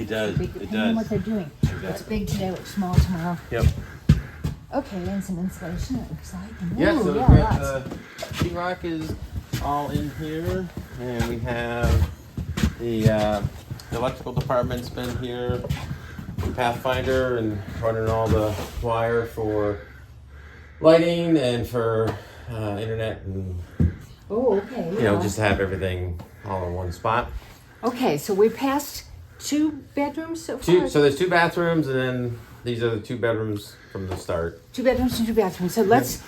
It does. Depending on what they're doing. Exactly. What's big today, what's small tomorrow. Yep. Okay, and some insulation, it looks like. Yeah, Ooh, so yeah, we've got lots. the sheetrock is all in here, and we have the electrical department's been here with Pathfinder and running all the wire for lighting and for internet and Oh, okay. just to have everything all in one spot. Okay, so we passed 2 bedrooms so far? So there's 2 bathrooms, and then these are the 2 bedrooms from the start. 2 bedrooms and 2 bathrooms. So let's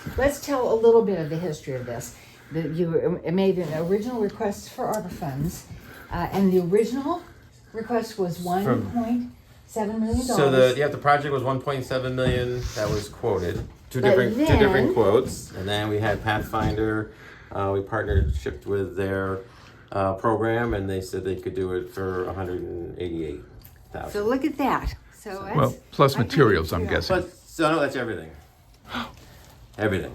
tell a little bit of the history of this. You made an original request for ARPA funds, and the original request was $1.7 million. So the project was 1.7 million that was quoted. Two But different quotes, and then we had Pathfinder. We partnershipped with their program, and they said they could do it for 188,000. So look at that. So that's, Well, plus I think materials, I'm yeah. guessing. But so no, that's everything. Everything.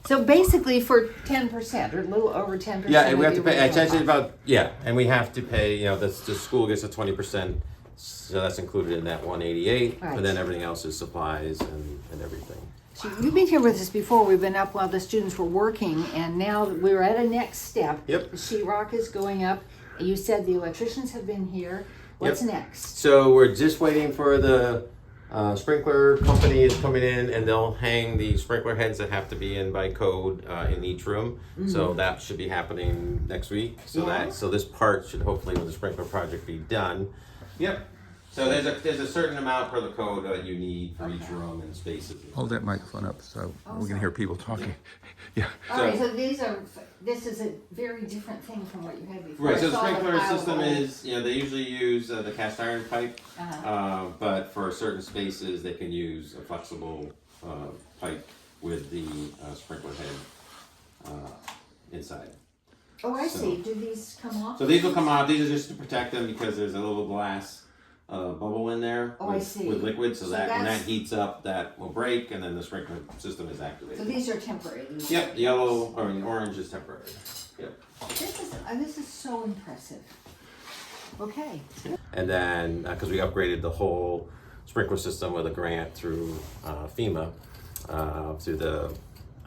So basically for 10% or a little over 10%. Yeah, and of we have the to pay. It's original actually cost. about and we have to pay. The school gets a 20%, so that's included in that 188. Right. And then everything else is supplies and everything. So you've been here with us before. We've been up while the students were working, and now we're at a next step. Yep. The sheetrock is going up. You said the electricians have been here. What's Yep. next? So we're just waiting for the sprinkler company is coming in, and they'll hang the sprinkler heads that have to be in by code in each room. So that should be happening next week. So Yeah. so this part should hopefully, with the sprinkler project, be done. Yep. So there's a certain amount per the code that you need for each room and spaces. Hold that microphone up so we can hear people talking. Yeah. All right, so this is a very different thing from what you had before. Right, so I the saw sprinkler pile of system old- is, they usually use the cast iron pipe, Uh-huh. but for certain spaces, they can use a flexible pipe with the sprinkler head inside. Oh, I so- see. Do these come off? So these will come out, these are just to protect them because there's a little glass bubble in there Oh, I see. with liquid, so So that when that that's- heats up, that will break, and then the sprinkler system is So activated. these are temporary. These Yep, yellow or orange is temporary. Yep. This is so impressive. Okay. And then, because we upgraded the whole sprinkler system with a grant through FEMA, through the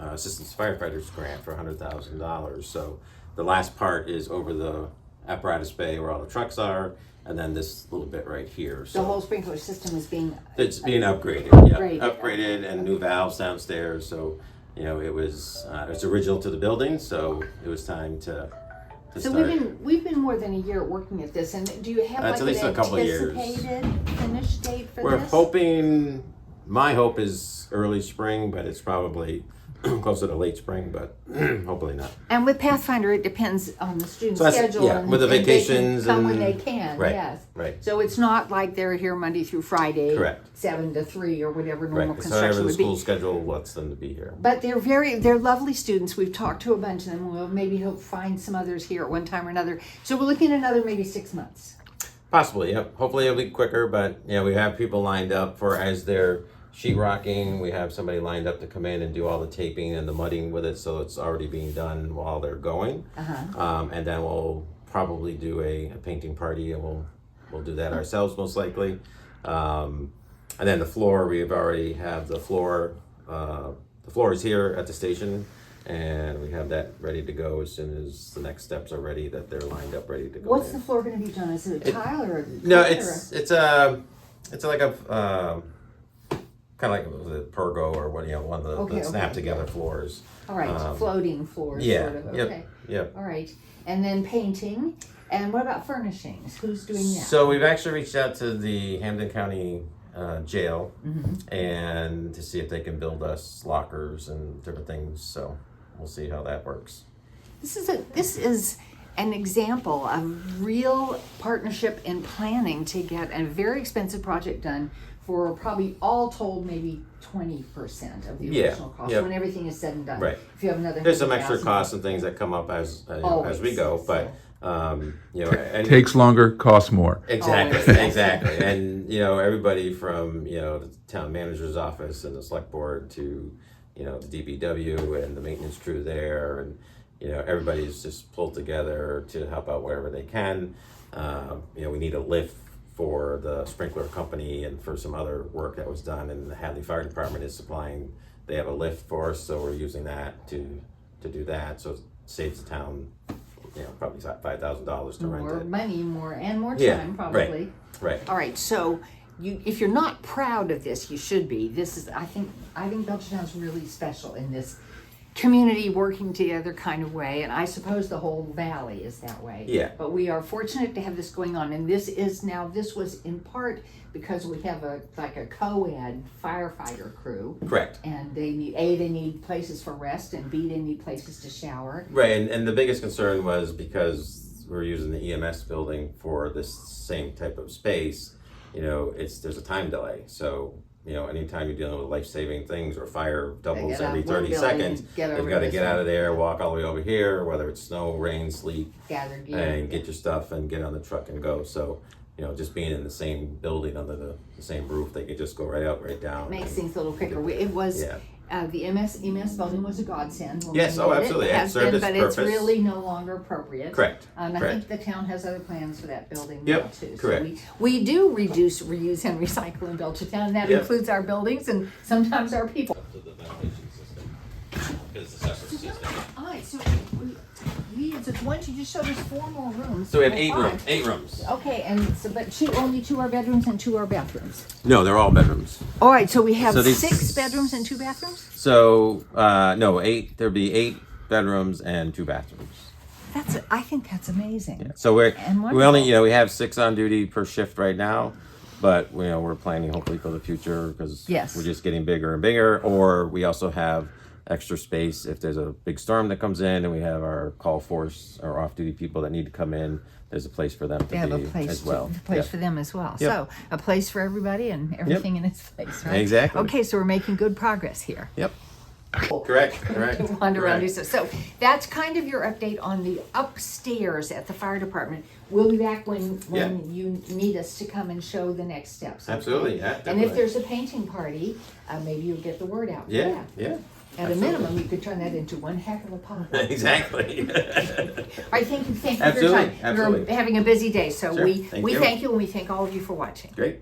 Assistance Firefighters Grant for $100,000. So the last part is over the apparatus bay where all the trucks are, and then this little bit right here. So The whole sprinkler system is being. it's being upgraded. Upgraded. Yeah, upgraded, and new valves downstairs. So it was it's original to the building, so it was time to So start. we've been more than a year working at this, and do you have It's like at least an a couple of years. anticipated finish date for We're this? hoping. My hope is early spring, but it's probably closer to late spring, but hopefully not. And with Pathfinder, it depends on the student's So that's- schedule. yeah, and, with the and they can vacations come when and- they can. right, Yes. right. So it's not like they're here Monday through Friday, Correct. 7 to 3 or whatever normal Right. So however construction the would school be. schedule lets them to be here. But they're lovely students. We've talked to a bunch of them. We'll maybe hope find some others here at one time or another. So we're looking at another maybe 6 months. Possibly, yep. Hopefully it'll be quicker, but we have people lined up for as they're sheetrocking. We have somebody lined up to come in and do all the taping and the mudding with it, so it's already being done while they're going. And then we'll probably do a painting party, and we'll do that ourselves most likely. And then the floor, we've already have the floor. The floor is here at the station, and we have that ready to go as soon as the next steps are ready, that they're lined up ready to go. What's in. the floor going to be done? Is it a tile or a No, carpet it's like a kind of like the Pergo or one of the Okay, snap okay. together floors. All right, floating floors, Yeah. sort of. Yep. Okay. Yep. All right, and then painting. And what about furnishings? Who's doing that? So we've actually reached out to the Hampden County jail Mm-hmm. and to see if they can build us lockers and different things. So we'll see how that works. This is an example of real partnership and planning to get a very expensive project done for probably all told maybe 20% of the Yeah, original cost yep. when everything is said and done. Right. If you have another There's some extra 100,000. costs and things that come up as Always, we go, but and Takes longer, costs more. exactly, Always. exactly, and everybody from the town manager's office and the select board to the DPW and the maintenance crew there, and everybody's just pulled together to help out wherever they can. We need a lift for the sprinkler company and for some other work that was done, and the Hadley Fire Department is supplying, they have a lift for us, so we're using that to do that, so it saves the town, probably $5,000 to rent More it. money, more time, Yeah, probably. Right. All right, so if you're not proud of this, you should be. This is, I think Belchertown's really special in this community working together kind of way, and I suppose the whole valley is that way. Yeah. But we are fortunate to have this going on, and this was in part because we have a co-ed firefighter crew. Correct. And they need places for rest, and B, they need places to shower. Right, and the biggest concern was because we're using the EMS building for this same type of space, there's a time delay. So, anytime you're dealing with life-saving things or fire doubles get out every of one 30 building seconds, and get they've over got to this get out one. of there, walk all the way over here, whether it's snow, rain, sleet, Gather gear. and get your stuff and get on the truck and go. So, just being in the same building under the same roof, they could just go right out, right down. Makes and- things a little quicker. It was, Yeah. the EMS building was a godsend. when Yes, we oh, needed it. absolutely. It It has served been, its but it's purpose. really no longer appropriate. Correct. I Correct. think the town has other plans for that building Yep, now too. correct. So we do reduce, reuse, and recycle in Belchertown, and that Yep. includes our buildings and sometimes our people. To the ventilation system, because it's a separate system. All right, so why don't you just show us 4 more rooms? So we have Well, 8 5. rooms. Okay, and so, but only 2 are bedrooms and 2 are bathrooms. No, they're all bedrooms. All right, so we have So these- 6 bedrooms and 2 bathrooms? So, no, 8, there'd be 8 bedrooms and 2 bathrooms. I think that's amazing. So we And only, wonderful. we have 6 on duty per shift right now, but, we're planning hopefully for the future because Yes. we're just getting bigger and bigger, or we also have extra space if there's a big storm that comes in and we have our call force or off-duty people that need to come in, there's a place for them to They have a be place, as well. place Yeah. for them as well. Yep. So a place for everybody and everything in its place, right? Exactly. Okay, so we're making good progress here. Yep. Correct. To wander around. Correct. So that's kind of your update on the upstairs at the fire department. We'll be back when you need us to come and show the next steps. Okay? Absolutely, yeah, And definitely. if there's a painting party, maybe you'll get the word out. for Yeah, that. yeah. At a minimum, you could turn that into one heck of a pop. Exactly. All right, thank you for your Absolutely, time. absolutely. We're having a busy day, so Sure, we thank you. thank you and we thank all of you for watching. Great.